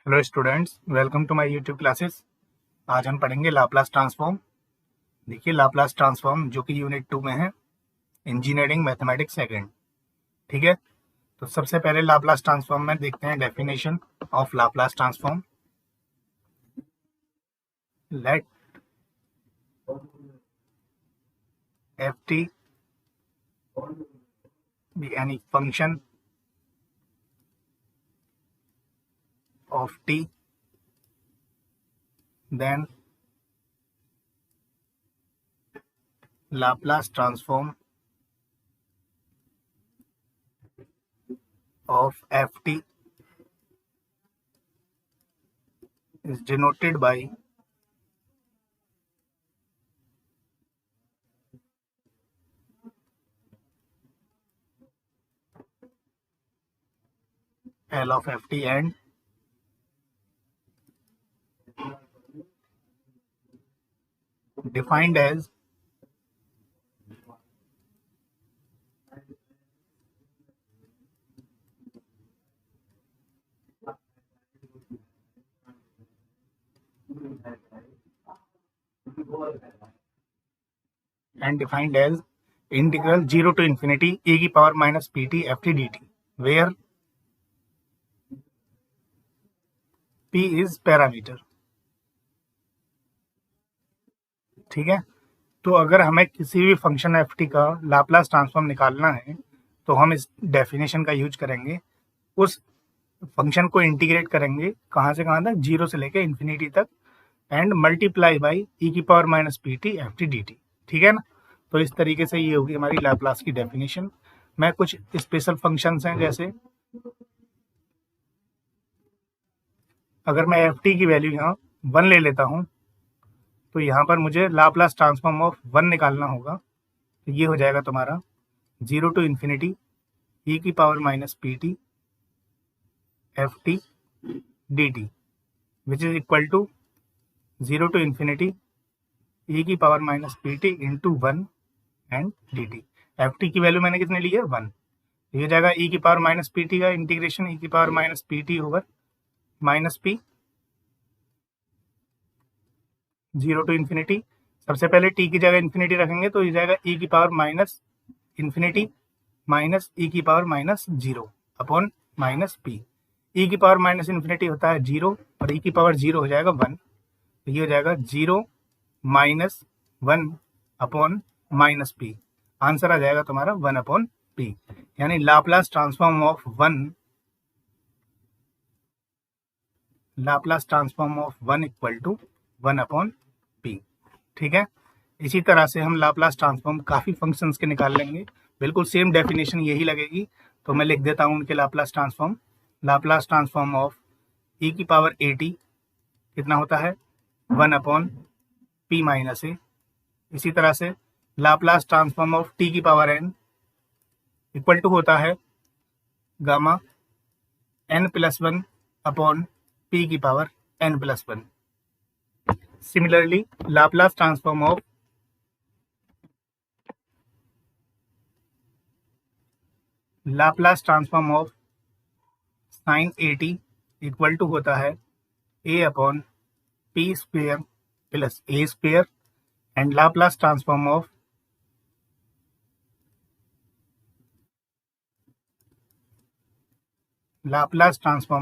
Hello students, welcome to my YouTube classes. आज हम पढ़ेंगे लाप्लास ट्रांसफॉर्म। देखिए, लाप्लास ट्रांसफॉर्म जो कि यूनिट 2 में है, इंजीनियरिंग मैथमेटिक्स सेकंड। ठीक है, तो सबसे पहले लाप्लास ट्रांसफॉर्म में देखते हैं definition of Laplace transform. Let F T be any function of t, then Laplace transform of ft is denoted by L of ft and defined as integral 0 to infinity e की power minus P T F T D T, where p is parameter. ठीक है, तो अगर हमें किसी भी function F T का Laplace transform निकालना है तो हम इस डेफिनेशन का यूज करेंगे। उस फंक्शन को इंटीग्रेट करेंगे कहाँ से कहाँ तक, 0 से लेके इन्फिनिटी तक, एंड मल्टीप्लाई बाई ई की power minus P T F T D T. ठीक है ना, तो इस तरीके से ये होगी हमारी लाप्लास की डेफिनेशन। मैं कुछ स्पेशल फंक्शंस हैं, जैसे अगर मैं एफ टी की वैल्यू यहाँ 1 ले लेता हूँ तो यहाँ पर मुझे लाप्लास ट्रांसफॉर्म ऑफ 1 निकालना होगा। तो ये हो जाएगा तुम्हारा 0 टू इन्फिनिटी ई की power minus P T F T D t, which is equal to 0 to infinity e की power minus P t into 1 and d t. F t की वैल्यू मैंने कितने ली है, 1। ये जाएगा ई की पावर माइनस पी टी का इंटीग्रेशन ई की power minus P t over minus p, 0 to infinity. सबसे पहले टी की जगह इन्फिनिटी रखेंगे तो ये जाएगा ई की power minus infinity minus e की power minus 0 upon minus p. E की पावर माइनस इन्फिनिटी होता है 0 और ई की पावर 0 हो जाएगा 1। तो ये हो जाएगा 0 minus 1 upon minus p. Answer आ जाएगा तुम्हारा 1 अपॉन पी, यानी Laplace transform of 1 equal to 1 upon p. ठीक है, इसी तरह से हम लाप्लास ट्रांसफॉर्म काफ़ी फंक्शंस के निकाल लेंगे, बिल्कुल सेम डेफिनेशन यही लगेगी। तो मैं लिख देता हूँ उनके लाप्लास ट्रांसफॉर्म ऑफ ई की पावर ए टी कितना होता है, 1 अपॉन पी माइनस ए। इसी तरह से लाप्लास ट्रांसफॉर्म ऑफ टी की पावर एन इक्वल टू होता है gamma n plus 1 upon p की power n plus 1। Similarly Laplace transform of sine a T equal to होता है a upon P square plus a square, and Laplace transform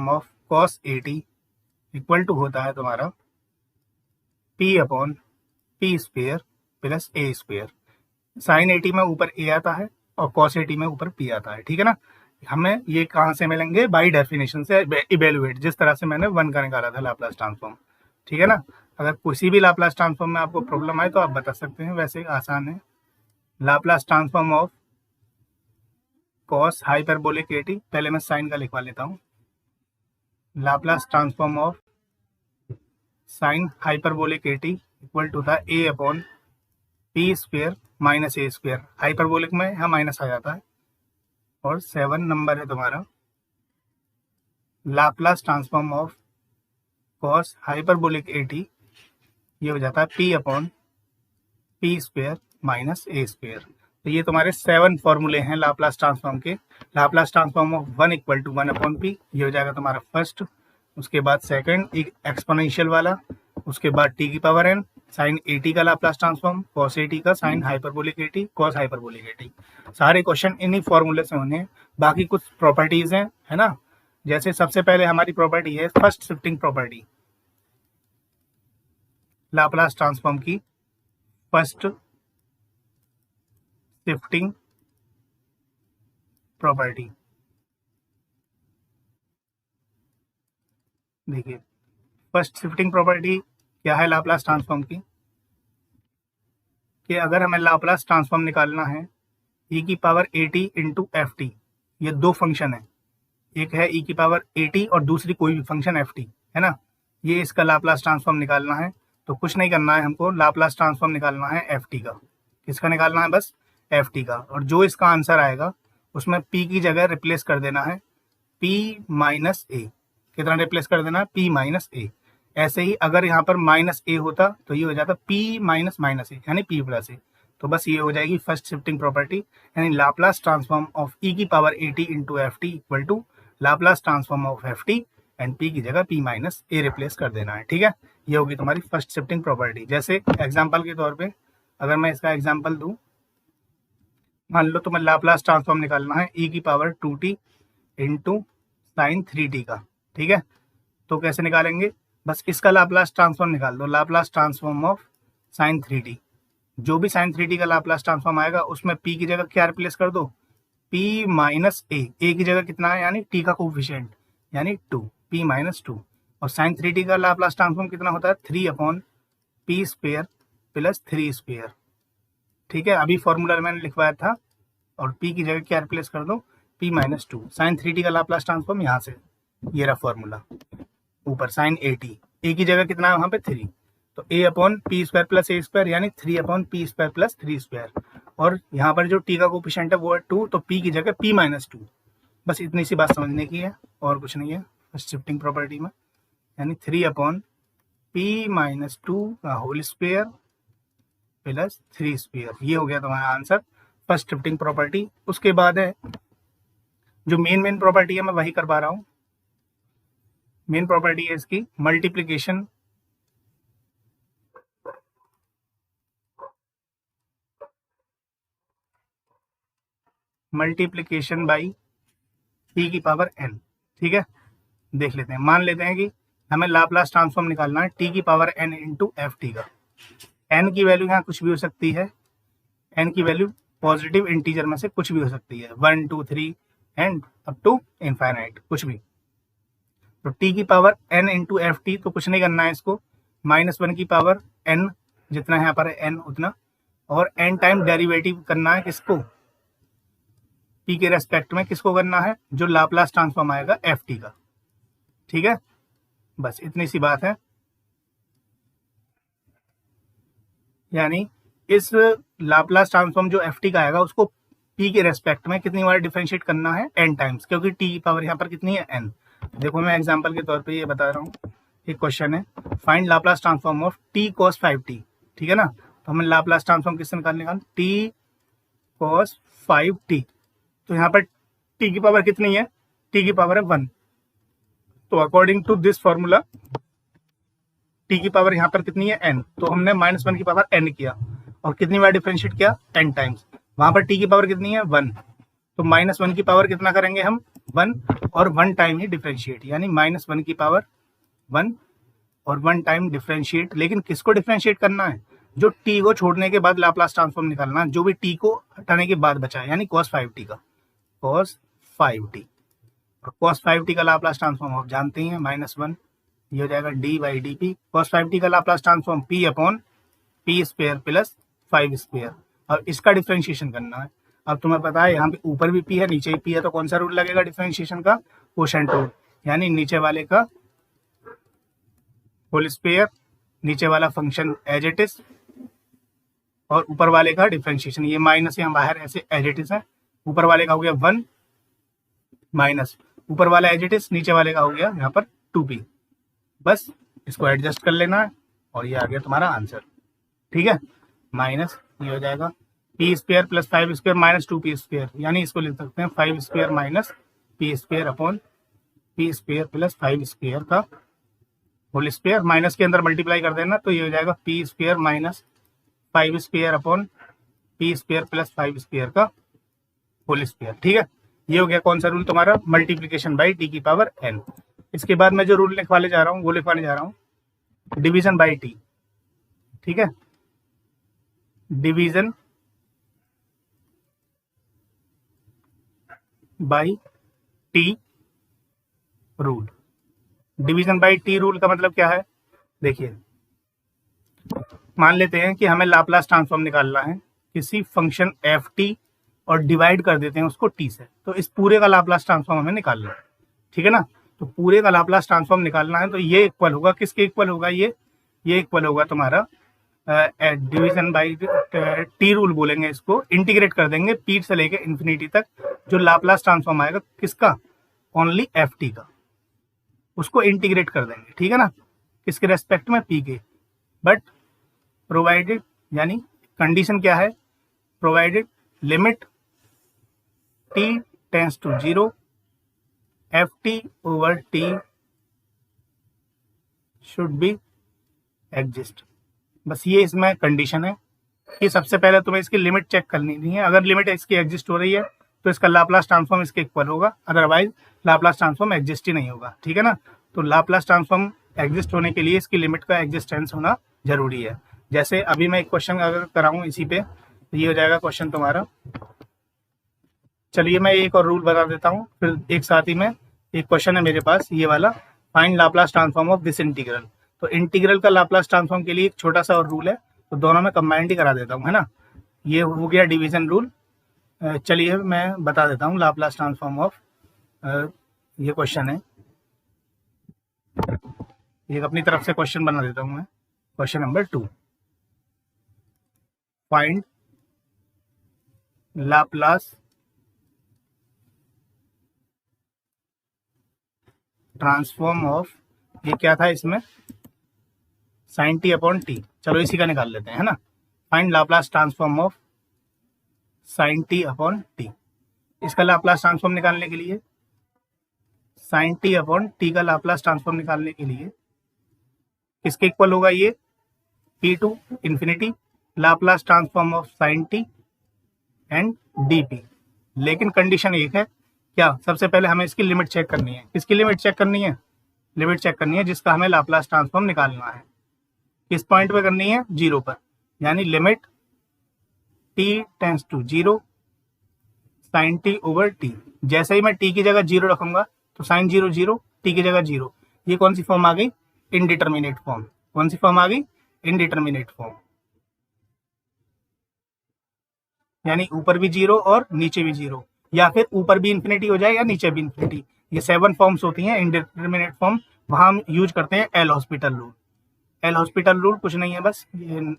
of cos a T equal to होता है तुम्हारा p upon P square plus a square. Sine a t में ऊपर ए आता है और कॉस ए टी में ऊपर p आता है। ठीक है ना, हमें ये कहाँ से मिलेंगे, बाई डेफिनेशन से इवेल्युएट, जिस तरह से मैंने 1 का निकाला था लाप्लास ट्रांसफॉर्म। ठीक है ना, अगर किसी भी लाप्लास ट्रांसफॉर्म में आपको प्रॉब्लम आए तो आप बता सकते हैं, वैसे आसान है। Laplace transform of cos hyperbolic A T, पहले मैं साइन का लिखवा लेता हूँ। Laplace transform of sine hyperbolic A T equal to था A upon P square minus A square. Hyperbolic में यहाँ माइनस आ जाता है। और 7 नंबर है तुम्हारा Laplace transform of cos hyperbolic A t, ये हो जाता है p upon P square minus ए स्क्वेयर। तो ये तुम्हारे 7 फॉर्मूले हैं लाप्लास ट्रांसफॉर्म के। Laplace transform of 1 equal to 1 upon P, ये हो जाएगा तुम्हारा फर्स्ट। उसके बाद सेकंड एक एक्सपोनेंशियल वाला, उसके बाद टी की power n sine a t का Laplace transform, cos a t का साइन हाइपरबोलिक ए टी, कॉस हाइपरबोलिक ए टी। सारे क्वेश्चन इन्हीं फॉर्मूले से होने हैं। बाकी कुछ प्रॉपर्टीज हैं, है ना। जैसे सबसे पहले हमारी प्रॉपर्टी है first shifting property, Laplace transform की फर्स्ट शिफ्टिंग प्रॉपर्टी। देखिए फर्स्ट शिफ्टिंग प्रॉपर्टी क्या है लाप्लास ट्रांसफॉर्म की, कि अगर हमें लाप्लास ट्रांसफॉर्म निकालना है e की power A T into F T, ये दो फंक्शन है, एक है e की पावर ए टी और दूसरी कोई भी फंक्शन एफ टी, है ना। ये इसका लाप्लास ट्रांसफॉर्म निकालना है, तो कुछ नहीं करना है हमको, लाप्लास ट्रांसफॉर्म निकालना है एफ टी का। किसका निकालना है? बस एफ टी का। और जो इसका आंसर आएगा उसमें p की जगह रिप्लेस कर देना है p माइनस ए। कितना रिप्लेस कर देना है? p माइनस ए। ऐसे ही अगर यहाँ पर माइनस ए होता तो ये हो जाता p माइनस माइनस ए यानी p प्लस ए। तो बस ये हो जाएगी फर्स्ट शिफ्टिंग प्रॉपर्टी, यानी लाप्लास ट्रांसफॉर्म ऑफ e की power A T into F T equal to Laplace transform of F T and p की जगह p माइनस ए रिप्लेस कर देना है। ठीक है, ये होगी तुम्हारी फर्स्ट शिफ्टिंग प्रॉपर्टी। जैसे एग्जाम्पल के तौर पे अगर मैं इसका एग्जाम्पल दूं, मान लो तुम्हें लाप्लास ट्रांसफॉर्म निकालना है e की power 2t into sine 3t का। ठीक है, तो कैसे निकालेंगे? बस इसका लाप्लास ट्रांसफॉर्म निकाल दो, Laplace transform of sign 3t। जो भी साइन 3t का लाप्लास ट्रांसफॉर्म आएगा उसमें p की जगह क्या रिप्लेस कर दो? p माइनस ए। ए की जगह कितना है? यानी t का कोफिशिएंट यानी 2, p माइनस 2। और साइन 3t का लाप्लास ट्रांसफॉर्म कितना होता है? 3 upon p square plus 3 square. ठीक है, अभी फॉर्मूला मैंने लिखवाया था, और p की जगह क्या रिप्लेस कर दो? p minus 2। साइन 3t का लाप्लास ट्रांसफॉर्म यहाँ से, ये रहा फॉर्मूला ऊपर साइन ए टी। ए की जगह कितना है वहां पे? 3, तो a upon P square plus A square यानी 3 upon P square plus 3 square. और यहाँ पर जो t का कोफिशिएंट है वो है 2, तो p की जगह p माइनस 2। बस इतनी सी बात समझने की है और कुछ नहीं है फर्स्ट शिफ्टिंग प्रॉपर्टी में, यानी 3 अपॉन p माइनस 2 का होल स्क्वायर प्लस 3 स्क्वायर। ये हो गया तुम्हारा आंसर फर्स्ट शिफ्टिंग प्रॉपर्टी। उसके बाद है जो मेन प्रॉपर्टी है, मैं वही करवा रहा हूँ। मेन प्रॉपर्टी है इसकी मल्टीप्लिकेशन बाई p की पावर n। ठीक है, देख लेते हैं। मान लेते हैं कि हमें लाप्लास ट्रांसफॉर्म निकालना है t की power n into F T का। n की वैल्यू यहाँ कुछ भी हो सकती है, n की वैल्यू पॉजिटिव इंटीजर में से कुछ भी हो सकती है, 1 2 3 एंड अप टू इनफाइनाइट, कुछ भी। तो t की power n into F T, तो कुछ नहीं करना है इसको, -1 की पावर n जितना यहाँ पर है n उतना, और n टाइम डेरिवेटिव करना है किसको? p के रेस्पेक्ट में किसको करना है? जो लाप्लास ट्रांसफॉर्म आएगा एफ टी का। ठीक है, बस इतनी सी बात है। यानी इस लाप्लास ट्रांसफॉर्म जो एफ टी का आएगा उसको p के रेस्पेक्ट में कितनी बार डिफरेंशिएट करना है? n टाइम्स, क्योंकि t की पावर यहाँ पर कितनी है? n। देखो मैं एग्जांपल के तौर पे ये बता रहा हूँ, एक क्वेश्चन है find Laplace transform of t cos 5t। ठीक है ना, तो हमें लाप्लास ट्रांसफॉर्म किससे निकालने का? t cos 5t। तो यहाँ पर t की पावर कितनी है? t की पावर है 1। तो according to this formula t की पावर यहाँ पर कितनी है? n। तो हमने -1 की पावर n किया और कितनी बार डिफरेंशिएट किया? n times. वहां पर t की पावर कितनी है? 1। तो -1 की पावर कितना करेंगे हम? 1, और 1 टाइम ही डिफरेंशिएट, यानी -1 की पावर 1 और 1 टाइम डिफरेंशिएट। लेकिन किसको डिफरेंशिएट करना है? जो t को छोड़ने के बाद लाप्लास ट्रांसफॉर्म निकालना, जो भी t को हटाने के बाद बचा है, यानी cos 5t का, cos 5t। और cos 5t का लाप्लास ट्रांसफॉर्म आप जानते ही हैं, -1, ये हो जाएगा d by D P. cos 5t का Laplace transform p upon p square plus 5 square, और इसका डिफरेंशिएशन करना है। अब तुम्हें पता है यहाँ पे ऊपर भी p है नीचे भी p है, तो कौन सा रूल लगेगा डिफरेंशिएशन का? कोशेंट रूल, यानी नीचे वाले का होल स्क्वायर, नीचे वाला फंक्शन एज इट इज, और ऊपर वाले का डिफरेंशिएशन। ये माइनस यहाँ बाहर ऐसे एज इट इज है, ऊपर वाले का हो गया 1 माइनस ऊपर वाला एज इट इज, नीचे वाले का हो गया यहाँ पर 2p। बस इसको एडजस्ट कर लेना है और ये आ गया तुम्हारा आंसर। ठीक है, माइनस ये हो जाएगा p square plus 5 square minus 2p square, यानी इसको लिख सकते हैं 5 square minus p square upon P square plus 5 square का होल स्क्वायर, माइनस के अंदर मल्टीप्लाई कर देना तो ये हो जाएगा P square minus 5 square upon P square plus 5 square का होल स्क्वायर। ठीक है, ये हो गया कौन सा रूल तुम्हारा, मल्टीप्लीकेशन बाई टी की पावर n। इसके बाद मैं जो रूल लिखवाने जा रहा हूँ वो लिखवाने जा रहा हूँ डिवीजन बाई टी। ठीक है, division by T rule. Division by T rule का मतलब क्या है, देखिए मान लेते हैं कि हमें लाप्लास ट्रांसफॉर्म निकालना है किसी फंक्शन एफ टी और डिवाइड कर देते हैं उसको टी से, तो इस पूरे का लाप्लास ट्रांसफॉर्म हमें निकालना है। ठीक है ना, तो पूरे का लाप्लास ट्रांसफॉर्म निकालना है तो ये इक्वल होगा किसके इक्वल होगा, ये इक्वल होगा तुम्हारा डिवीजन बाई टी रूल बोलेंगे इसको, इंटीग्रेट कर देंगे पी से लेके इन्फिनिटी तक, जो लाप्लास ट्रांसफॉर्म आएगा किसका, ओनली एफ टी का, उसको इंटीग्रेट कर देंगे। ठीक है ना, किसके रेस्पेक्ट में, पी के, बट प्रोवाइडेड, यानी कंडीशन क्या है, provided limit T tends to 0 F T over T should be exist. बस ये इसमें कंडीशन है कि सबसे पहले तुम्हें इसकी लिमिट चेक करनी है, अगर लिमिट इसकी एग्जिस्ट हो रही है तो इसका लाप्लास ट्रांसफॉर्म इसके इक्वल होगा, अदरवाइज लाप्लास ट्रांसफॉर्म एग्जिस्ट ही नहीं होगा। ठीक है ना, तो लाप्लास ट्रांसफॉर्म एग्जिस्ट होने के लिए इसकी लिमिट का एग्जिस्टेंस होना जरूरी है। जैसे अभी मैं एक क्वेश्चन अगर कराऊं इसी पे, तो ये हो जाएगा क्वेश्चन तुम्हारा, चलिए मैं एक और रूल बता देता हूँ फिर एक साथ ही में, एक क्वेश्चन है मेरे पास ये वाला, find Laplace transform of this integral. तो इंटीग्रल का लाप्लास ट्रांसफॉर्म के लिए एक छोटा सा और रूल है, तो दोनों में कंबाइंड ही करा देता हूँ, है ना। ये हो गया डिवीजन रूल। चलिए मैं बता देता हूँ लाप्लास ट्रांसफॉर्म ऑफ, ये क्वेश्चन है, एक अपनी तरफ से क्वेश्चन बना देता हूँ मैं, question number 2, find Laplace transform of, ये क्या था इसमें, साइन टी अपॉन टी, चलो इसी का निकाल लेते हैं, है ना। Find Laplace transform of sine T upon T. इसका लाप्लास ट्रांसफॉर्म निकालने के लिए, साइन टी अपॉन टी का लाप्लास ट्रांसफॉर्म निकालने के लिए किसके इक्वल होगा, ये P to infinity Laplace transform of sine T and D P. लेकिन कंडीशन एक है, क्या, सबसे पहले हमें इसकी लिमिट चेक करनी है। किसकी लिमिट चेक करनी है, लिमिट चेक करनी है जिसका हमें लाप्लास ट्रांसफॉर्म निकालना है। किस पॉइंट पे करनी है, 0 पर, यानी limit T tends to 0 sine T over T. जैसे ही मैं टी की जगह 0 रखूंगा तो साइन 0 0, टी की जगह 0, ये कौन सी फॉर्म आ गई, इनडिटर्मिनेट फॉर्म। कौन सी फॉर्म आ गई, इनडिटर्मिनेट फॉर्म, यानी ऊपर भी 0 और नीचे भी 0, या फिर ऊपर भी इन्फिनिटी हो जाए या नीचे भी इन्फिनिटी। ये 7 फॉर्म्स होती हैं इनडिटर्मिनेट फॉर्म, वहां हम यूज करते हैं L hospital rule. L hospital rule कुछ नहीं है, बस ये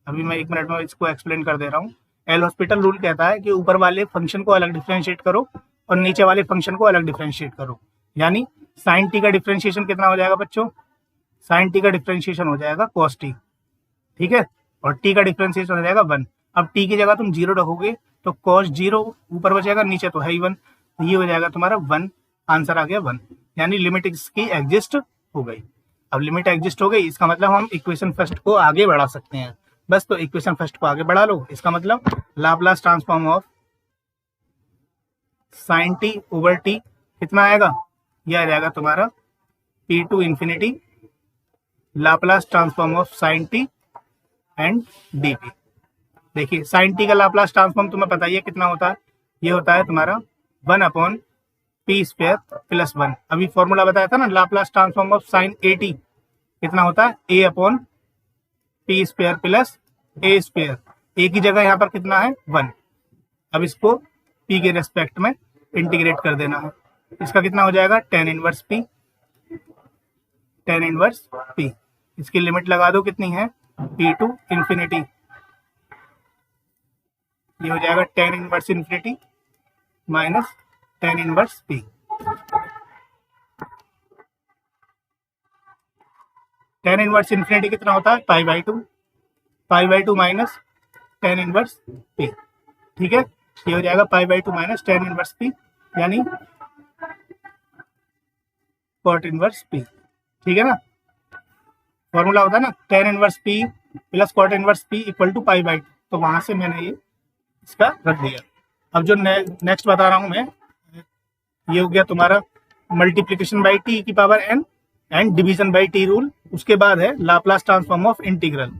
अभी मैं 1 मिनट में इसको एक्सप्लेन कर दे रहा हूँ। एल हॉस्पिटल रूल कहता है कि ऊपर वाले फंक्शन को अलग डिफरेंशिएट करो और नीचे वाले फंक्शन को अलग डिफरेंशिएट करो। यानी साइन टी का डिफरेंशिएशन कितना हो जाएगा बच्चों, साइन टी का डिफरेंशिएशन हो जाएगा कॉस टी, ठीक है, और टी का डिफरेंशिएशन हो जाएगा 1। अब टी की जगह तुम 0 रखोगे तो कॉस 0 ऊपर बचेगा, नीचे तो है ही 1, तो ये हो जाएगा तुम्हारा 1, आंसर आ गया 1, यानी लिमिट इसकी एग्जिस्ट हो गई। अब लिमिट एग्जिस्ट हो गई, इसका मतलब हम इक्वेशन फर्स्ट को आगे बढ़ा सकते हैं, बस। तो इक्वेशन फर्स्ट को आगे बढ़ा लो, इसका मतलब Laplace transform of sine T over T कितना आएगा, ये आ जाएगा तुम्हारा P to infinity Laplace transform of sine T and D P. देखिए साइन टी का लाप्लास ट्रांसफॉर्म तुम्हें पता ही है कितना होता है, ये होता है तुम्हारा 1 अपॉन पी स्क्वायर प्लस 1। अभी फॉर्मूला बताया था ना, Laplace transform of sine a T कितना होता है, a upon P square plus A square. ए की जगह यहाँ पर कितना है 1। अब इसको पी के रेस्पेक्ट में इंटीग्रेट कर देना है, इसका कितना हो जाएगा tan inverse P, tan inverse P. इसकी लिमिट लगा दो, कितनी है, पी टू इन्फिनिटी, ये हो जाएगा tan inverse infinity minus tan inverse P. tan inverse infinity कितना होता है, pi by two minus tan inverse P, ठीक है, ये हो जाएगा pi by two minus tan inverse P, यानी कॉट इनवर्स पी, ठीक है ना। फॉर्मूला होता है ना tan inverse P plus cot inverse P equal to pi by two, तो वहां से मैंने ये इसका रख दिया। अब जो नेक्स्ट बता रहा हूं मैं, ये हो गया तुम्हारा मल्टीप्लीकेशन बाई टी की power N and division by T rule. उसके बाद है लाप्लास ट्रांसफॉर्म ऑफ इंटीग्रल।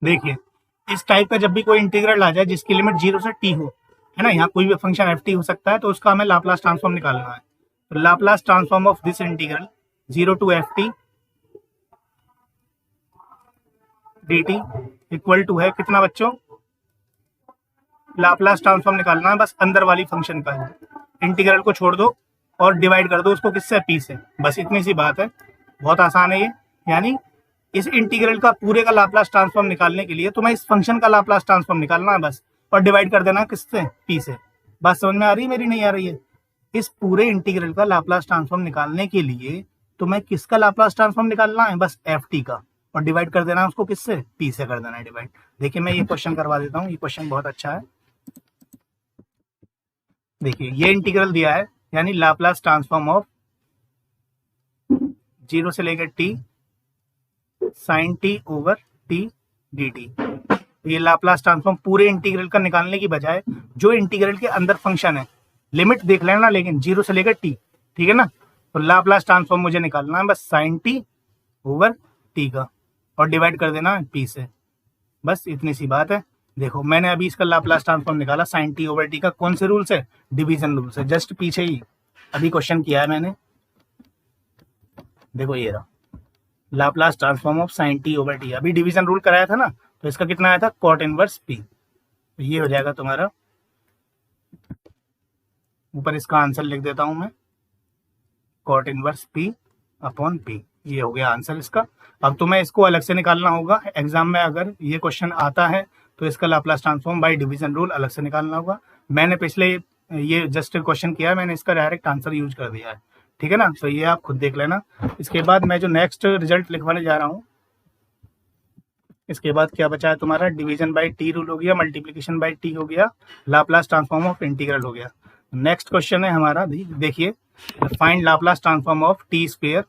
देखिए इस टाइप का जब भी कोई इंटीग्रल आ जाए जिसकी लिमिट 0 से t हो, है ना, यहाँ कोई भी फंक्शन एफ टी हो सकता है, तो उसका हमें लाप्लास ट्रांसफॉर्म निकालना है। तो Laplace transform of this integral 0 to F T D T equal to है कितना बच्चों, लाप्लास ट्रांसफॉर्म निकालना है बस अंदर वाली फंक्शन का है। इंटीग्रल को छोड़ दो और डिवाइड कर दो उसको किससे, पी से, बस इतनी सी बात है। बहुत आसान है ये। यानी इस इंटीग्रल का पूरे का लाप्लास ट्रांसफॉर्म निकालने के लिए तुम्हें इस फंक्शन का लाप्लास ट्रांसफॉर्म निकालना है बस, और डिवाइड कर देना किससे, पी से। बात समझ में आ रही है मेरी, नहीं आ रही है? इस पूरे इंटीग्रल का लाप्लास ट्रांसफॉर्म निकालने के लिए तुम्हें किसका लाप्लास ट्रांसफॉर्म निकालना है, बस एफ टी का, और डिवाइड कर देना है उसको किससे, पी से कर देना है डिवाइड। देखिए मैं ये क्वेश्चन करवा देता हूँ, ये क्वेश्चन बहुत अच्छा है। देखिए ये इंटीग्रल दिया है, यानी लाप्लास ट्रांसफॉर्म ऑफ 0 से लेकर T sine T over T D T. ये लाप्लास ट्रांसफॉर्म पूरे इंटीग्रल का निकालने की बजाय जो इंटीग्रल के अंदर फंक्शन है, लिमिट देख लेना लेकिन 0 से लेकर टी, ठीक है ना। तो लाप्लास ट्रांसफॉर्म मुझे निकालना है बस साइन टी ओवर टी का, और डिवाइड कर देना है पी से, बस इतनी सी बात है। देखो मैंने अभी इसका लाप्लास ट्रांसफॉर्म निकाला साइन टी ओवर टी का, कौन से रूल से, डिवीजन रूल से, जस्ट पीछे ही अभी क्वेश्चन किया है मैंने। देखो ये रहा Laplace transform of sine T over T, अभी डिवीजन रूल कराया था ना, तो इसका कितना आया था, कॉट इनवर्स पी। तो ये हो जाएगा तुम्हारा, ऊपर इसका आंसर लिख देता हूं मैं, cot inverse P upon P. ये हो गया आंसर इसका। अब तुम्हें इसको अलग से निकालना होगा, एग्जाम में अगर ये क्वेश्चन आता है तो इसका Laplace transform by division rule अलग से निकालना होगा। मैंने पिछले ये जस्ट क्वेश्चन किया है, मैंने इसका डायरेक्ट आंसर यूज कर दिया है, ठीक है ना। तो ये आप खुद देख लेना। इसके बाद मैं जो नेक्स्ट रिजल्ट लिखवाने जा रहा हूँ, इसके बाद क्या बचा है तुम्हारा, डिवीजन बाय टी रूल हो गया, मल्टीप्लीकेशन बाय टी हो गया, लाप्लास ट्रांसफॉर्म ऑफ इंटीग्रल हो गया। नेक्स्ट क्वेश्चन है हमारा, देखिए find Laplace transform of T square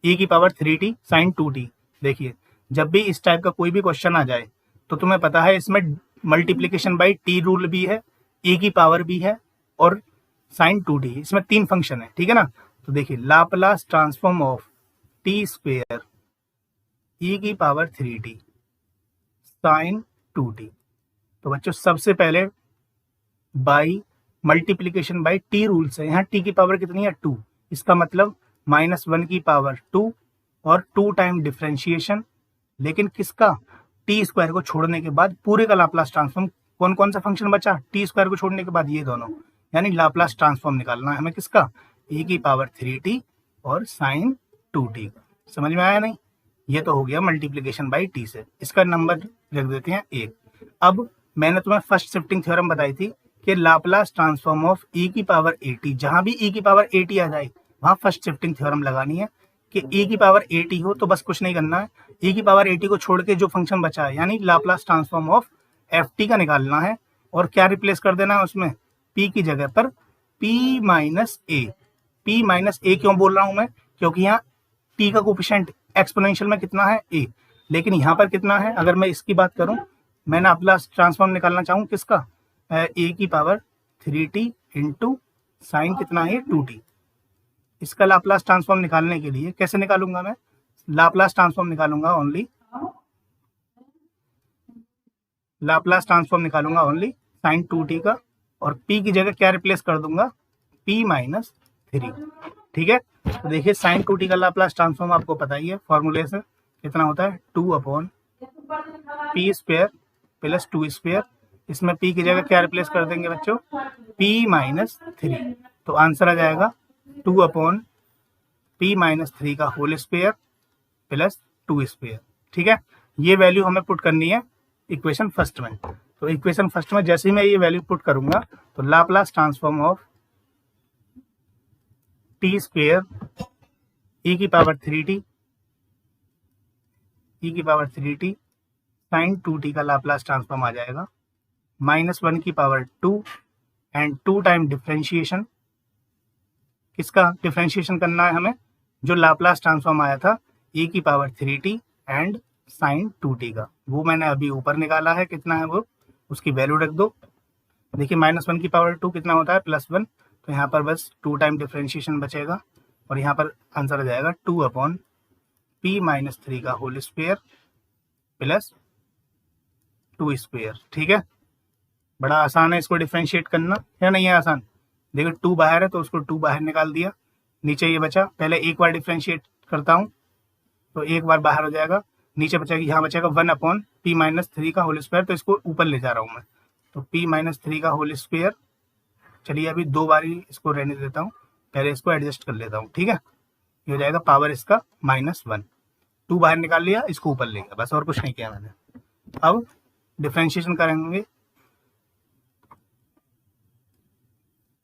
e की पावर 3t साइन 2t। देखिए जब भी इस टाइप का कोई भी क्वेश्चन आ जाए तो तुम्हें पता है इसमें मल्टीप्लीकेशन बाय टी रूल भी है, e की पावर भी है, और साइन 2t, इसमें 3 फंक्शन है, ठीक है ना। तो देखिए Laplace transform of T square e की पावर 3t साइन 2t। तो बच्चों सबसे पहले by multiplication by T rule से, यहाँ टी की पावर कितनी है, 2, इसका मतलब -1 की पावर 2 और 2 टाइम डिफ्रेंशिएशन, लेकिन किसका, टी स्क्वायर को छोड़ने के बाद पूरे का लाप्लास ट्रांसफॉर्म। कौन कौन सा फंक्शन बचा, टी स्क्वायर को छोड़ने के बाद ये दोनों, यानी लाप्लास ट्रांसफॉर्म निकालना है हमें किसका, e की पावर 3t और साइन 2t। समझ में आया नहीं? ये तो हो गया मल्टीप्लीकेशन बाई टी से, इसका नंबर रख देते हैं 1। अब मैंने तुम्हें फर्स्ट शिफ्टिंग थ्योरम बताई थी कि लाप्लास ट्रांसफॉर्म ऑफ e की पावर 80, जहां भी e की पावर 80 आ जाए वहां फर्स्ट शिफ्टिंग थ्योरम लगानी है कि e की पावर 80 हो तो बस कुछ नहीं करना है, e की पावर 80 को छोड़ के जो फंक्शन बचा है यानी लाप्लास ट्रांसफॉर्म ऑफ ft का निकालना है, और क्या रिप्लेस कर देना है उसमें, p की जगह पर p माइनस ए। p माइनस ए क्यों बोल रहा हूं मैं, क्योंकि यहाँ t का कोफिशिएंट एक्सपोनेंशियल में कितना है, a, लेकिन यहाँ पर कितना है, अगर मैं इसकी बात करूं, मैं लाप्लास ट्रांसफॉर्म निकालना चाहूँ किसका, a की पावर 3t इंटू साइन कितना है 2t। इसका लाप्लास ट्रांसफॉर्म निकालने के लिए कैसे निकालूंगा मैं, लाप्लास ट्रांसफॉर्म निकालूंगा ओनली, लाप्लास ट्रांसफॉर्म निकालूंगा ओनली साइन 2t का, और p की जगह क्या रिप्लेस कर दूंगा, p माइनस 3, ठीक है। तो देखिए साइन 2t का लाप्लास ट्रांसफॉर्म आपको पता ही है, फॉर्मूले से कितना होता है, 2 upon P square plus 2 square. इसमें p की जगह क्या रिप्लेस कर देंगे बच्चों, p माइनस 3, तो आंसर आ जाएगा 2 अपॉन p माइनस 3 का होल स्क्वायर प्लस 2 स्क्वायर। ठीक है, ये वैल्यू हमें पुट करनी है इक्वेशन फर्स्ट में। तो इक्वेशन फर्स्ट में जैसे ही मैं ये वैल्यू पुट करूंगा तो Laplace transform of T square e की पावर 3t साइन 2t का लाप्लास ट्रांसफॉर्म आ जाएगा -1 की पावर 2 एंड 2 टाइम डिफरेंशिएशन। किसका डिफरेंशिएशन करना है हमें? जो लाप्लास ट्रांसफॉर्म आया था e की power 3t and sign 2t का, वो मैंने अभी ऊपर निकाला है। कितना है वो, उसकी वैल्यू रख दो। देखिए -1 की पावर 2 कितना होता है, +1, तो यहाँ पर बस 2 टाइम डिफरेंशिएशन बचेगा और यहाँ पर आंसर आ जाएगा 2/p माइनस 3 का होल स्क्वायर प्लस 2 स्क्वायर। ठीक है, बड़ा आसान है इसको डिफरेंशिएट करना, या नहीं है आसान? देखो 2 बाहर है तो उसको 2 बाहर निकाल दिया, नीचे ये बचा। पहले एक बार डिफरेंशिएट करता हूँ तो एक बार बाहर हो जाएगा, नीचे बचेगा, यहाँ बचेगा 1/p माइनस 3 का होल स्क्वायर, तो इसको ऊपर ले जा रहा हूँ मैं, तो p माइनस 3 का होल स्क्वायर। चलिए अभी 2 बार ही इसको रहने देता हूँ, पहले इसको एडजस्ट कर लेता हूँ। ठीक है, ये हो जाएगा पावर इसका -1, 2 बाहर निकाल लिया, इसको ऊपर ले गया, बस और कुछ नहीं किया मैंने। अब डिफरेंशिएशन करेंगे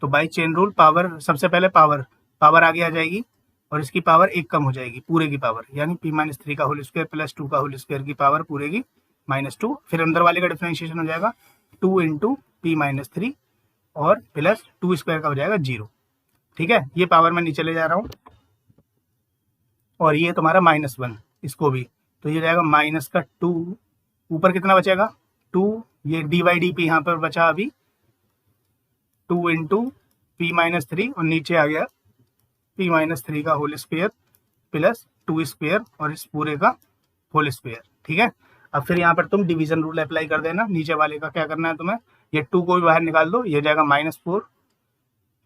तो बाई चेन रूल पावर, सबसे पहले पावर आगे आ जाएगी और इसकी पावर 1 कम हो जाएगी, पूरे की पावर, यानी p माइनस 3 का होल स्क्वायर प्लस 2 का होल स्क्वायर की पावर पूरे की -2। फिर अंदर वाले का डिफरेंशिएशन हो जाएगा 2 इंटू p माइनस 3 और प्लस 2 स्क्वायर का हो जाएगा 0। ठीक है, ये पावर मैं नीचे ले जा रहा हूँ और ये तुम्हारा -1, इसको भी, तो ये जाएगा माइनस का 2, ऊपर कितना बचेगा 2, ये dy/dp यहाँ पर बचा अभी 2 इंटू p माइनस 3 और नीचे आ गया p माइनस 3 का होल स्क्वायर प्लस 2 स्क्वायर और इस पूरे का होल स्क्वायर। ठीक है, अब फिर यहाँ पर तुम डिवीजन रूल अप्लाई कर देना। नीचे वाले का क्या करना है तुम्हें, ये 2 को भी बाहर निकाल दो, ये जाएगा -4।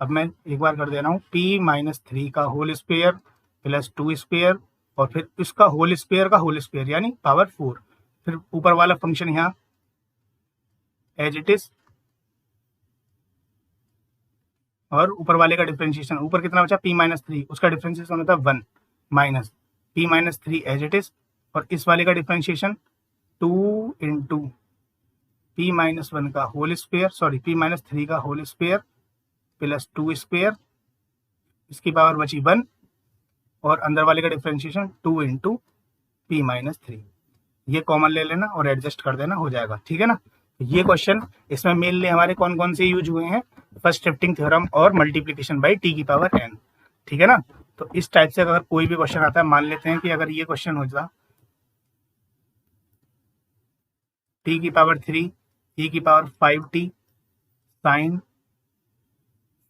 अब मैं एक बार कर दे रहा हूँ, p माइनस 3 का होल स्क्वायर प्लस 2 स्क्वायर और फिर इसका होल स्क्वायर का होल स्क्वायर यानी पावर 4। फिर ऊपर वाला फंक्शन यहाँ एज इट इज और ऊपर वाले का डिफरेंशिएशन, ऊपर कितना बचा p माइनस 3, उसका डिफरेंशिएशन होता है 1 minus p minus 3 as it is, और इस वाले का डिफरेंशिएशन 2 इंटू p माइनस 1 का whole square, sorry p minus 3 का होल स्क्वायर प्लस 2 स्क्वायर, इसकी पावर बची 1 और अंदर वाले का डिफरेंशिएशन 2 इंटू p माइनस 3। ये कॉमन ले लेना और एडजस्ट कर देना, हो जाएगा। ठीक है ना, ये क्वेश्चन इसमें मेनली हमारे कौन कौन से यूज हुए हैं, फर्स्ट शिफ्टिंग थ्योरम और मल्टीप्लिकेशन बाय t की पावर n। ठीक है ना, तो इस टाइप से अगर कोई भी क्वेश्चन आता है, मान लेते हैं कि अगर ये क्वेश्चन हो जाता t की पावर 3 e की पावर 5t साइन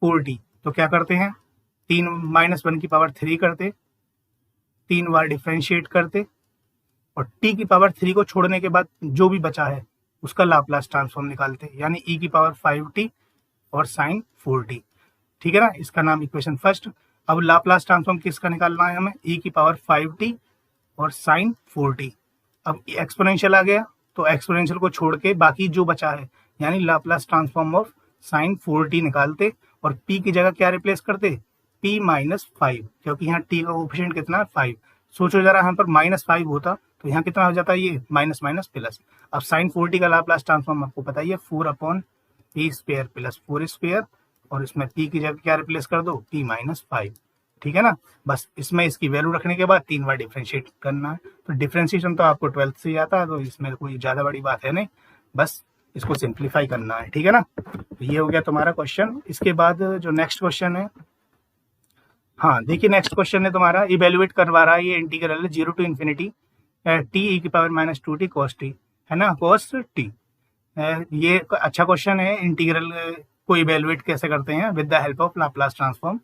4t, तो क्या करते हैं, 3 -1 की पावर 3 करते, 3 बार डिफरेंशिएट करते और t की पावर 3 को छोड़ने के बाद जो भी बचा है उसका लाप्लास ट्रांसफॉर्म निकालते, यानी e की पावर 5t और साइन 4t। ठीक है ना, इसका नाम इक्वेशन फर्स्ट। अब लाप्लास ट्रांसफॉर्म किसका निकालना है हमें, e की पावर 5t और साइन 4t। अब एक्सपोनेंशियल आ गया तो एक्सपोनेंशियल को छोड़ के बाकी जो बचा है यानी Laplace transform of sign 4t निकालते और p की जगह क्या रिप्लेस करते, p माइनस 5, क्योंकि यहाँ t का कोएफिशिएंट कितना है 5। सोचो जरा, यहाँ पर -5 होता तो यहाँ कितना हो जाता है, ये माइनस माइनस प्लस। अब साइन 4t का लाप्लास ट्रांसफॉर्म आपको पता ही है, 4/p स्क्वायर प्लस 4 स्क्वायर और इसमें p की जगह क्या रिप्लेस कर दो, p माइनस 5। ठीक है ना, बस इसमें इसकी वैल्यू रखने के बाद 3 बार डिफरेंशिएट करना है। तो डिफरेंशिएशन तो आपको 12th से ही आता है, तो इसमें कोई ज़्यादा बड़ी बात है नहीं, बस इसको सिंप्लीफाई करना है। ठीक है ना, तो ये हो गया तुम्हारा क्वेश्चन। इसके बाद जो नेक्स्ट क्वेश्चन है, हाँ देखिए नेक्स्ट क्वेश्चन है तुम्हारा, इवेल्युएट करवा रहा है, ये इंटीग्रल है 0 टू इन्फिनिटी t e की पावर -2t cos t, है ना, cos t। ये अच्छा क्वेश्चन है, इंटीग्रल को इवेल्युएट कैसे करते हैं with the help of Laplace transform.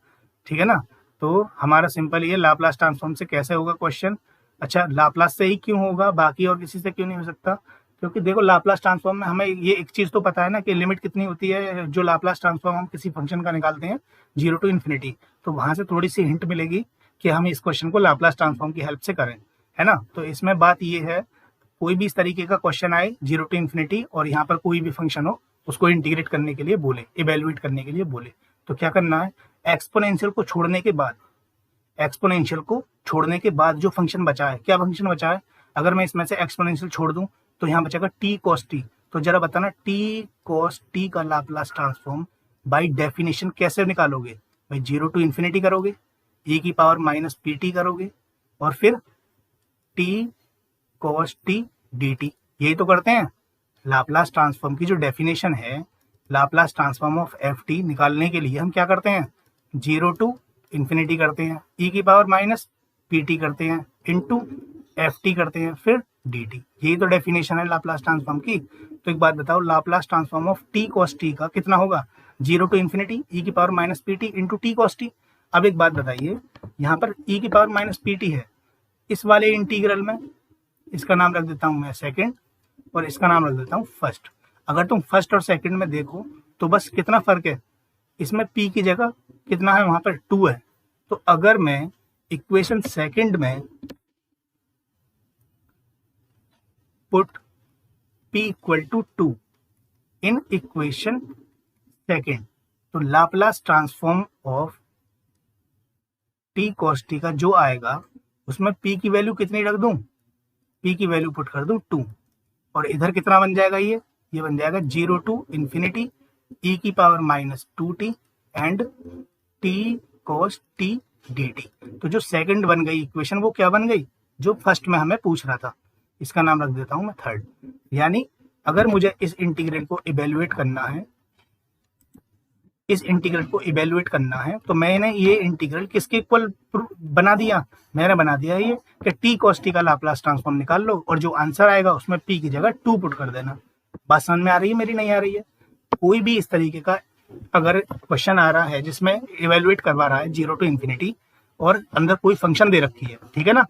ठीक है ना, तो हमारा सिंपल ये लाप्लास ट्रांसफॉर्म से कैसे होगा क्वेश्चन। अच्छा, लाप्लास से ही क्यों होगा, बाकी और किसी से क्यों नहीं हो सकता, क्योंकि देखो लाप्लास ट्रांसफॉर्म में हमें ये एक चीज़ तो पता है ना कि लिमिट कितनी होती है, जो लाप्लास ट्रांसफॉर्म हम किसी फंक्शन का निकालते हैं 0 टू इन्फिनिटी, तो वहाँ से थोड़ी सी हिंट मिलेगी कि हम इस क्वेश्चन को लाप्लास ट्रांसफॉर्म की हेल्प से करें, है ना। तो इसमें बात ये है, कोई भी इस तरीके का क्वेश्चन आए 0 टू इन्फिनिटी और यहाँ पर कोई भी फंक्शन हो, उसको इंटीग्रेट करने के लिए बोले, इवेल्युएट करने के लिए बोले, तो क्या करना है, एक्सपोनेंशियल को छोड़ने के बाद एक्सपोनेंशियल को छोड़ने के बाद जो फंक्शन बचा है, क्या फंक्शन बचा है, अगर मैं इसमें से एक्सपोनेंशियल छोड़ दूं तो यहाँ बचेगा टी कॉस टी। तो जरा बताना टी कॉस टी का लाप्लास ट्रांसफॉर्म बाय डेफिनेशन कैसे निकालोगे? भाई 0 टू इन्फिनिटी करोगे, e की पावर माइनस पी टी करोगे, और फिर T cos T D T, यही तो करते हैं। लाप्लास ट्रांसफॉर्म की जो डेफिनेशन है, Laplace transform of F T निकालने के लिए हम क्या करते हैं, 0 टू इन्फिनिटी करते हैं, e की पावर माइनस पी टी करते हैं, इनटू एफ टी करते हैं, फिर डी टी। यही तो डेफिनेशन है लाप्लास ट्रांसफॉर्म की। तो एक बात बताओ, Laplace transform of T cos T का कितना होगा? 0 टू इन्फिनिटी e की power minus P t into T cos T. अब एक बात बताइए, यहाँ पर e की पावर माइनस पी टी है, इस वाले इंटीग्रल में इसका नाम रख देता हूं मैं सेकंड, और इसका नाम रख देता हूं फर्स्ट। अगर तुम फर्स्ट और सेकंड में देखो तो बस कितना फर्क है, इसमें p की जगह कितना है, वहां पर 2 है। तो अगर मैं इक्वेशन सेकंड में put p equal to 2 in equation second, तो Laplace transform of t cos t का जो आएगा उसमें p की वैल्यू कितनी रख दूं, p की वैल्यू पुट कर दूं 2, और इधर कितना बन जाएगा, ये बन जाएगा 0 टू इन्फिनिटी e की power minus 2t and t cos t dt। तो जो सेकंड बन गई इक्वेशन वो क्या बन गई, जो फर्स्ट में हमें पूछ रहा था, इसका नाम रख देता हूं मैं थर्ड। यानी अगर मुझे इस इंटीग्रल को इवेल्युएट करना है, इस इंटीग्रल को इवेल्युएट करना है, तो मैंने ये इंटीग्रल किसके इक्वल बना दिया, मैंने बना दिया ये कि टी कॉस टी का लाप्लास ट्रांसफॉर्म निकाल लो, और जो आंसर आएगा उसमें p की जगह 2 पुट कर देना। बात समझ में आ रही है मेरी? नहीं आ रही है? कोई भी इस तरीके का अगर क्वेश्चन आ रहा है जिसमें इवेल्युएट करवा रहा है 0 टू इन्फिनिटी और अंदर कोई फंक्शन दे रखी है, ठीक है ना,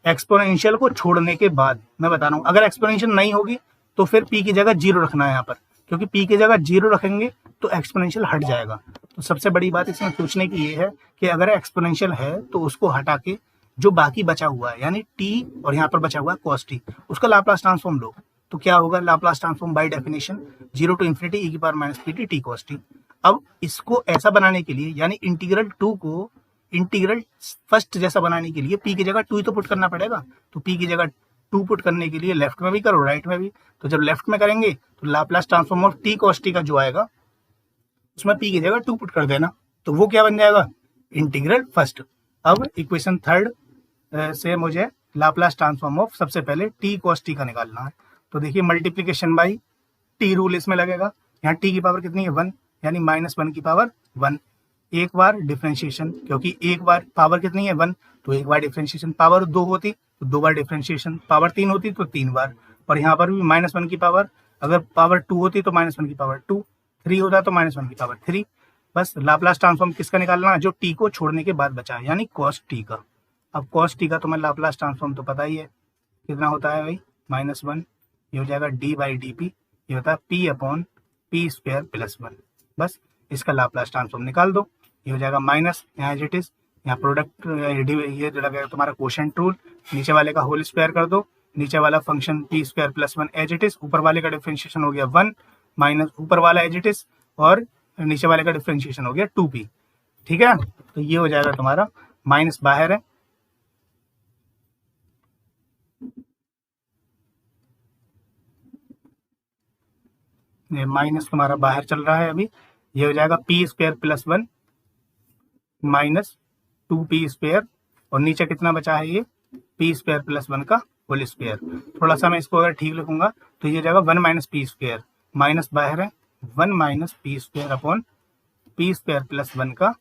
एक्सपोनेंशियल को छोड़ने के बाद, मैं बता रहा हूँ अगर एक्सपोनेंशियल नहीं होगी तो फिर p की जगह 0 रखना है यहाँ पर, क्योंकि p की जगह 0 रखेंगे तो एक्सपोनेंशियल हट जाएगा। तो सबसे बड़ी बात इसमें सोचने की ये है कि अगर एक्सपोनेंशियल है तो उसको हटा के जो बाकी बचा हुआ है, यानी t और यहाँ पर बचा हुआ है cos t, उसका लाप्लास ट्रांसफॉर्म लो। तो क्या होगा, Laplace transform by definition 0 to infinity e की power minus P T T cos t। अब इसको ऐसा बनाने के लिए, यानी इंटीग्रल 2 को इंटीग्रल फर्स्ट जैसा बनाने के लिए p की जगह 2 ही तो पुट करना पड़ेगा। तो p की जगह 2 पुट करने के लिए लेफ्ट में भी करो राइट में भी, तो जब लेफ्ट में करेंगे तो Laplace transform of T cos T का जो आएगा उसमें p की जगह 2 पुट कर देना, तो वो क्या बन जाएगा, इंटीग्रल फर्स्ट। अब इक्वेशन थर्ड से मुझे लाप्लास ट्रांसफॉर्म ऑफ सबसे पहले टी कॉस टी का निकालना है। तो देखिए मल्टीप्लीकेशन बाई टी रूल इसमें लगेगा। यहाँ टी की पावर कितनी है 1, यानी -1 की पावर 1। एक बार डिफ्रेंशिएशन, क्योंकि एक बार पावर कितनी है 1, तो एक बार डिफ्रेंशिएशन। पावर 2 होती तो 2 बार डिफ्रेंशिएशन, पावर 3 होती तो 3 बार, और यहाँ पर भी -1 की पावर, अगर पावर 2 होती तो -1 की पावर 2, 3 होता तो -1 की पावर 3। बस लाप्लास ट्रांसफॉर्म किसका निकालना है, जो टी को छोड़ने के बाद बचा है, यानी कॉस टी का। अब कॉस टी का तो मैं लाप्लास ट्रांसफॉर्म तो पता ही है कितना होता है भाई, -1, ये हो जाएगा डी बाई डी पी, ये होता है p upon P square plus 1। बस इसका लाप्लास ट्रांसफॉर्म निकाल दो, ये हो जाएगा माइनस, यहाँ एज इट इज, यहाँ प्रोडक्ट ये जो लगेगा तुम्हारा क्वोशंट रूल, नीचे वाले का होल स्क्वायर कर दो, नीचे वाला function P square plus 1 as it is, ऊपर वाले का डिफरेंशिएशन हो गया 1 माइनस ऊपर वाला एज इट इज, और नीचे वाले का डिफरेंशिएशन हो गया 2p, ठीक है। तो ये हो जाएगा तुम्हारा, माइनस बाहर है, माइनस तुम्हारा बाहर चल रहा है अभी, ये हो जाएगा P square plus 1 minus 2p square, और नीचे कितना बचा है, ये पी स्क्वायर प्लस 1 का होल स्क्वायर। थोड़ा सा मैं इसको अगर ठीक लिखूंगा तो ये हो जाएगा 1 माइनस पी स्क्वायर, माइनस बाहर है 1 minus P square upon P square plus 1 का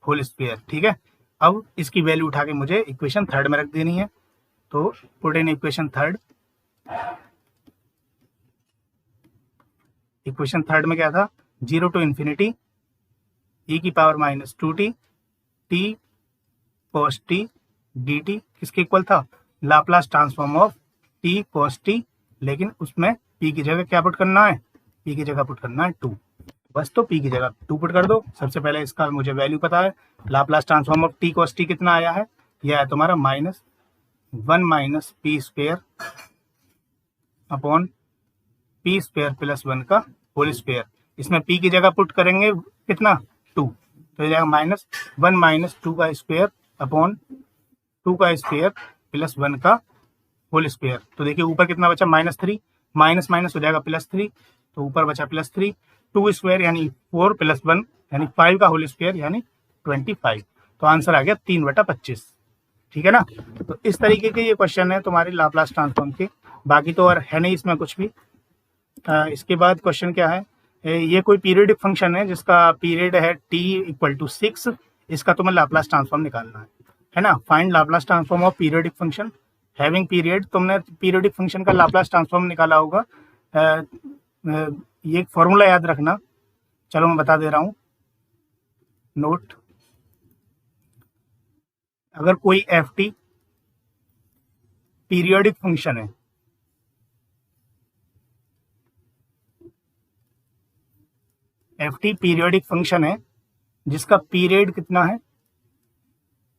होल स्क्वायर, ठीक है। अब इसकी वैल्यू उठा के मुझे इक्वेशन थर्ड में रख देनी है, तो put in equation third. Equation third में क्या था, 0 टू इन्फिनिटी e की power minus 2t T cos T D T किसके इक्वल था, Laplace transform of T cos T, लेकिन उसमें p की जगह क्या पुट करना है, p की जगह पुट करना है 2। बस तो p की जगह 2 पुट कर दो। सबसे पहले इसका मुझे वैल्यू पता है, Laplace transform of T cos T कितना आया है, यह आया तुम्हारा -1 minus P square upon P square plus 1 का होल स्क्वायर। इसमें p की जगह पुट करेंगे कितना 2, तो ये जाएगा -1 माइनस 2 का स्क्वायर अपॉन 2 का स्क्वायर प्लस 1 का होल स्क्वायर। तो देखिए ऊपर कितना बचा -3, माइनस माइनस हो जाएगा +3, तो ऊपर बचा +3, 2 स्क्वायर यानी 4 प्लस 1 यानी 5 का होल स्क्वायर यानी 25। तो आंसर आ गया 3/25। ठीक है ना। तो इस तरीके के ये क्वेश्चन है तुम्हारे लाप्लास ट्रांसफॉर्म के। बाकी तो और है नहीं इसमें कुछ भी। इसके बाद क्वेश्चन क्या है, ये कोई पीरियडिक फंक्शन है जिसका पीरियड है t = 6। इसका तुम्हें लाप्लास ट्रांसफॉर्म निकालना है ना। Find Laplace transform of periodic function having period. तुमने पीरियडिक फंक्शन का लाप्लास ट्रांसफॉर्म निकाला होगा। ये एक फॉर्मूला याद रखना। चलो मैं बता दे रहा हूँ, नोट। अगर कोई एफ टी पीरियडिक फंक्शन है, एफ टी पीरियडिक फंक्शन है जिसका पीरियड कितना है,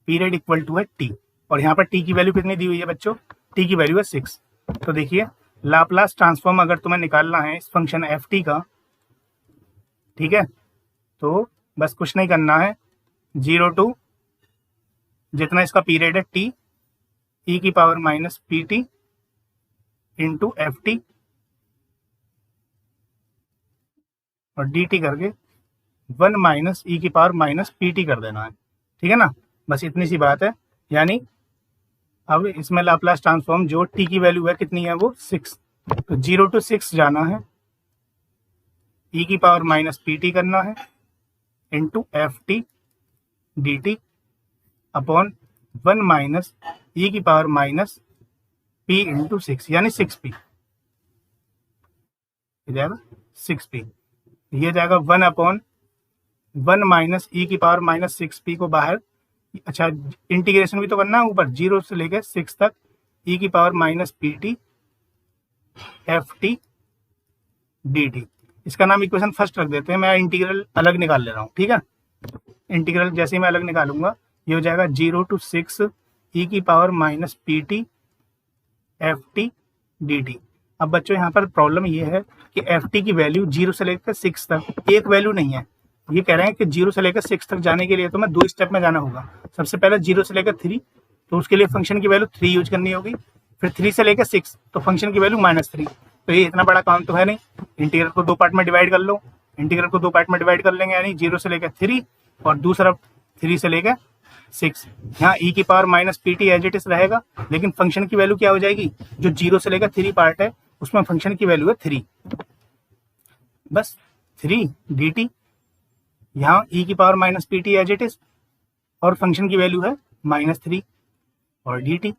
पीरियड इक्वल टू है टी, और यहाँ पर टी की वैल्यू कितनी दी हुई है बच्चों, टी की वैल्यू है 6। तो देखिए लाप्लास ट्रांसफॉर्म अगर तुम्हें निकालना है इस फंक्शन एफ टी का, ठीक है, तो बस कुछ नहीं करना है, 0 टू जितना इसका पीरियड है T e⁻ into F T और डी टी करके 1 - e⁻ कर देना है। ठीक है ना, बस इतनी सी बात है। यानी अब इसमें लाप्लास ट्रांसफॉर्म जो t की वैल्यू है कितनी है, वो 6। तो 0 to 6 जाना है, e⁻ करना है into F T D T upon 1 - e⁻p into 6 यानी 6p जाएगा 6p। ये जाएगा 1/1 - e⁻6p को बाहर। अच्छा इंटीग्रेशन भी तो करना है, ऊपर 0 से लेकर 6 तक e⁻pt F T D T. इसका नाम इक्वेशन फर्स्ट रख देते हैं, मैं इंटीग्रल अलग निकाल ले रहा हूँ। ठीक है, इंटीग्रल जैसे ही मैं अलग निकालूंगा ये हो जाएगा 0 to 6 e⁻pt F T D T. अब बच्चों यहाँ पर प्रॉब्लम ये है कि एफ टी की वैल्यू 0 से लेकर 6 तक एक वैल्यू नहीं है। ये कह रहे हैं कि 0 से लेकर 6 तक जाने के लिए तो मैं 2 स्टेप में जाना होगा। सबसे पहले 0 से लेकर 3, तो उसके लिए फंक्शन की वैल्यू 3 यूज करनी होगी। फिर 3 से लेकर 6 तो फंक्शन की वैल्यू -3। तो ये इतना बड़ा काम तो है नहीं, इंटीग्रल को 2 पार्ट में डिवाइड कर लो। इंटीग्रल को 2 पार्ट में डिवाइड कर लेंगे, यानी 0 से लेकर 3 और दूसरा 3 से लेकर 6। यहाँ e⁻pt एज इट इज रहेगा, लेकिन फंक्शन की वैल्यू क्या हो जाएगी, जो 0 से लेकर 3 पार्ट है उसमें फंक्शन की वैल्यू है 3, बस 3 डी टी। यहाँ e⁻pt एज इट इज और फंक्शन की वैल्यू है -3 और डी टी।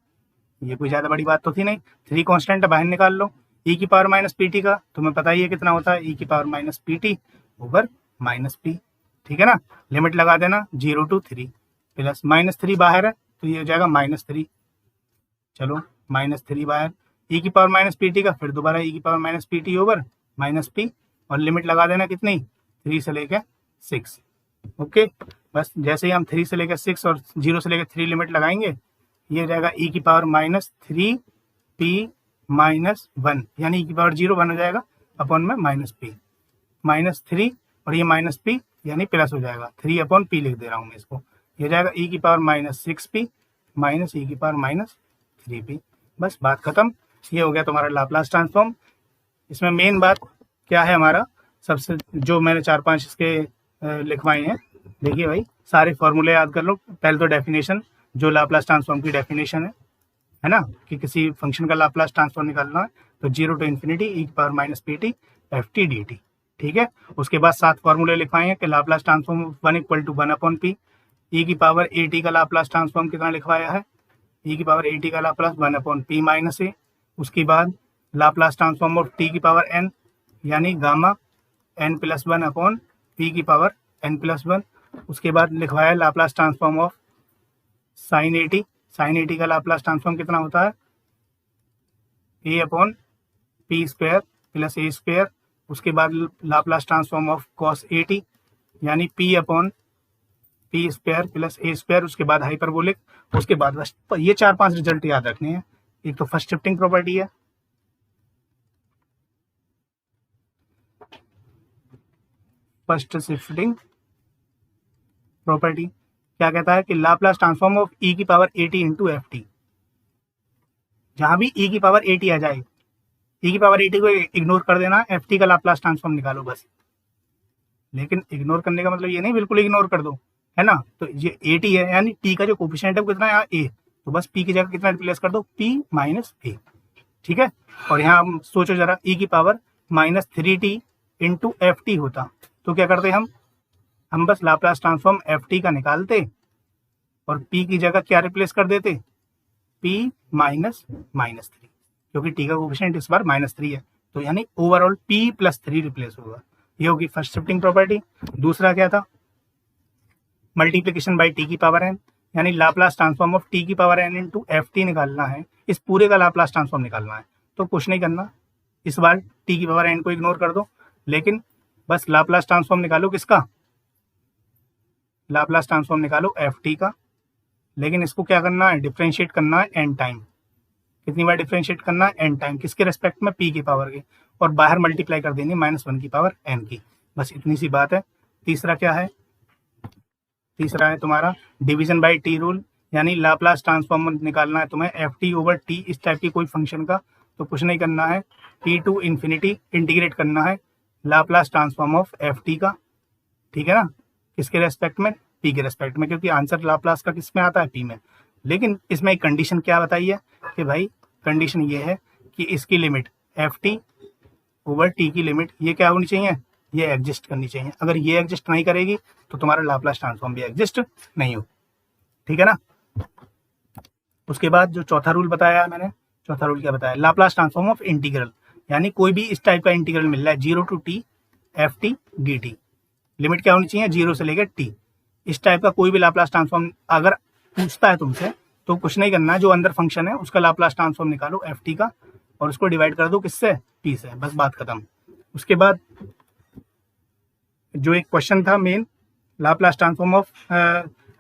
ये कोई ज्यादा बड़ी बात तो थी नहीं। 3 कांस्टेंट बाहर निकाल लो। e⁻pt का तुम्हें पता ही है कितना होता है, e⁻pt ओवर -p। ठीक है ना, लिमिट लगा देना 0 to 3 प्लस -3 बाहर है तो ये हो जाएगा -3। चलो -3 बाहर, e⁻pt का फिर दोबारा e⁻pt ओवर -p और लिमिट लगा देना कितनी, 3 से लेकर 6। ओके, बस जैसे ही हम 3 से लेकर 6 और 0 से लेकर 3 लिमिट लगाएंगे, ये हो जाएगा e⁻3p-1 यानी e⁻0 1 हो जाएगा अपॉन में -p, -3 और ये -p यानी प्लस हो जाएगा, 3/p लिख दे रहा हूँ मैं इसको। ये हो जाएगा e⁻6p माइनस e⁻3p। बस बात खत्म। ये हो गया तुम्हारा लाप्लास ट्रांसफॉर्म। इसमें मेन बात क्या है हमारा, सबसे जो मैंने 4-5 इसके लिखवाए हैं, देखिए भाई सारे फॉर्मूले याद कर लो। पहले तो डेफिनेशन, जो लाप्लास ट्रांसफॉर्म की डेफिनेशन है ना, कि किसी फंक्शन का लाप्लास ट्रांसफॉर्म निकालना है तो 0 to ∞ e⁻pt F T D T. ठीक है, उसके बाद 7 फॉर्मूले लिखवाए हैं कि लाप्लास ट्रांसफॉर्म 1 = 1/p। e⁻at का लाप्लास ट्रांसफॉर्म कितना लिखवाया है, e⁻at का लाप्लास 1/p-a। उसके बाद लाप्लास ट्रांसफॉर्म ऑफ t⁻n यानी गामा n+1/p⁻n+1। उसके बाद लिखवाया Laplace transform of sin at। sin at का लाप्लास ट्रांसफॉर्म कितना होता है, a/p² + a²। उसके बाद Laplace transform of cos at यानी p/p² + a²। उसके बाद हाइपरबोलिक। उसके बाद बस ये 4-5 रिजल्ट याद रखने हैं। एक तो फर्स्ट शिफ्टिंग प्रॉपर्टी है, फर्स्ट शिफ्टिंग प्रॉपर्टी क्या कहता है कि लाप्लास ट्रांसफॉर्म ऑफ ई की power eighty into F T. जहां भी ई की पावर एटी आ जाए, ई की पावर एटी को इग्नोर कर देना, एफ टी का लाप्लास ट्रांसफॉर्म निकालो बस। लेकिन इग्नोर करने का मतलब ये नहीं बिल्कुल इग्नोर कर दो, है ना। तो ये एटी है, यानी टी का जो कोफिशिएंट है वो कितना है यहाँ ए, तो बस पी की जगह कितना रिप्लेस कर दो, पी माइनस ए, ठीक है। और यहाँ हम सोचो जरा, ई की power minus three T into F T होता तो क्या करते हम बस लाप्लास ट्रांसफॉर्म एफ टी का निकालते और पी की जगह क्या रिप्लेस कर देते, पी माइनस माइनस थ्री, क्योंकि टी का कोफिशिएंट इस बार माइनस थ्री है, तो यानी overall P plus three replace होगा। ये होगी फर्स्ट शिफ्टिंग प्रॉपर्टी। दूसरा क्या था, मल्टीप्लीकेशन बाई टी की पावर एन, यानी लाप्लास ट्रांसफॉर्म ऑफ टी की power N into F T निकालना है, इस पूरे का लाप्लास ट्रांसफॉर्म निकालना है। तो कुछ नहीं करना, इस बार टी की पावर एन को इग्नोर कर दो, लेकिन बस लाप्लास ट्रांसफॉर्म निकालो किसका, लाप्लास ट्रांसफॉर्म निकालो एफ टी का। लेकिन इसको क्या करना है, डिफ्रेंशिएट करना है एन टाइम। कितनी बार डिफ्रेंशिएट करना है, एन टाइम, किसके रेस्पेक्ट में, पी की पावर के, और बाहर मल्टीप्लाई कर देनी माइनस वन की पावर एन की, बस इतनी सी बात है। तीसरा क्या है, तीसरा है तुम्हारा डिवीजन बाय टी रूल, यानी लाप्लास ट्रांसफॉर्म निकालना है तुम्हें एफ टी ओवर टी, इस टाइप की कोई फंक्शन का। तो कुछ नहीं करना है, टी टू इन्फिनिटी इंटीग्रेट करना है Laplace transform of F T का, ठीक है ना, किसके रेस्पेक्ट में, पी के रेस्पेक्ट में, क्योंकि आंसर लाप्लास का किस में आता है, पी में। लेकिन इसमें एक कंडीशन क्या बताई है कि भाई कंडीशन ये है कि इसकी limit F T over T की लिमिट ये क्या होनी चाहिए, ये एग्जिस्ट करनी चाहिए। अगर ये एग्जिस्ट नहीं करेगी तो तुम्हारा लाप्लास ट्रांसफॉर्म भी एग्जिस्ट नहीं हो, ठीक है ना। उसके बाद जो चौथा रूल बताया मैंने, चौथा रूल क्या बताया, लाप्लास ट्रांसफॉर्म ऑफ इंटीग्रल, यानी कोई भी इस टाइप का इंटीग्रल मिल रहा है, zero to T F T D T, limit क्या होनी चाहिए, जीरो से लेकर टी। इस टाइप का कोई भी लाप्लास ट्रांसफॉर्म अगर पूछता है तुमसे, तो कुछ नहीं करना, जो अंदर फंक्शन है उसका लाप्लास ट्रांसफॉर्म निकालो एफ टी का, और उसको डिवाइड कर दो किससे, पी से, बस बात खत्म। उसके बाद जो एक क्वेश्चन था मेन, लाप्लास ट्रांसफॉर्म ऑफ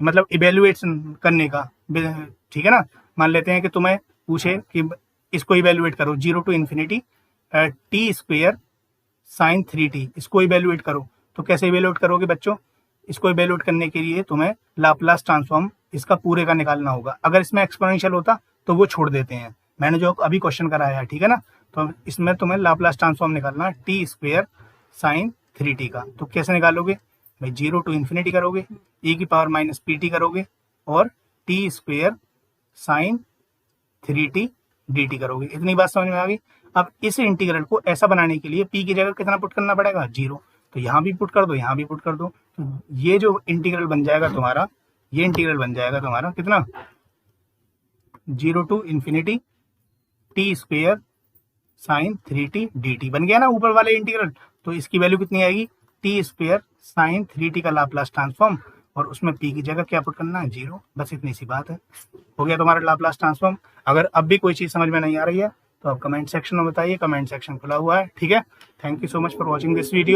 मतलब इवेल्युएशन करने का, ठीक है ना। मान लेते हैं कि तुम्हें पूछे कि इसको इवेल्युएट करो, zero to infinity T square sine three T, इसको इवेल्युएट करो। तो कैसे इवेल्युएट करोगे बच्चों, इसको इवेल्युएट करने के लिए तुम्हें लाप्लास ट्रांसफॉर्म इसका पूरे का निकालना होगा। अगर इसमें एक्सपोनेंशियल होता तो वो छोड़ देते हैं, मैंने जो अभी क्वेश्चन कराया है, ठीक है ना। तो इसमें तुम्हें लाप्लास ट्रांसफॉर्म निकालना है T square sine three T का। तो कैसे निकालोगे भाई, जीरो टू इन्फिनिटी करोगे, ई की पावर माइनस पी टी करोगे, और T square sine three T D T करोगे। इतनी बात समझ में आ गई। अब इस इंटीग्रल को ऐसा बनाने के लिए पी की जगह कितना पुट करना पड़ेगा, जीरो, तो यहाँ भी पुट कर दो, यहाँ भी पुट कर दो। तो ये जो इंटीग्रल बन जाएगा तुम्हारा, ये इंटीग्रल बन जाएगा तुम्हारा कितना, zero to infinity T square sine three T D T बन गया ना ऊपर वाले इंटीग्रल। तो इसकी वैल्यू कितनी आएगी, T square sine three T का लाप्लास ट्रांसफॉर्म, और उसमें पी की जगह क्या पुट करना है, जीरो, बस इतनी सी बात है। हो गया तुम्हारा लाप्लास ट्रांसफॉर्म। अगर अब भी कोई चीज़ समझ में नहीं आ रही है तो आप कमेंट सेक्शन में बताइए, कमेंट सेक्शन खुला हुआ है, ठीक है। Thank you so much for watching this video.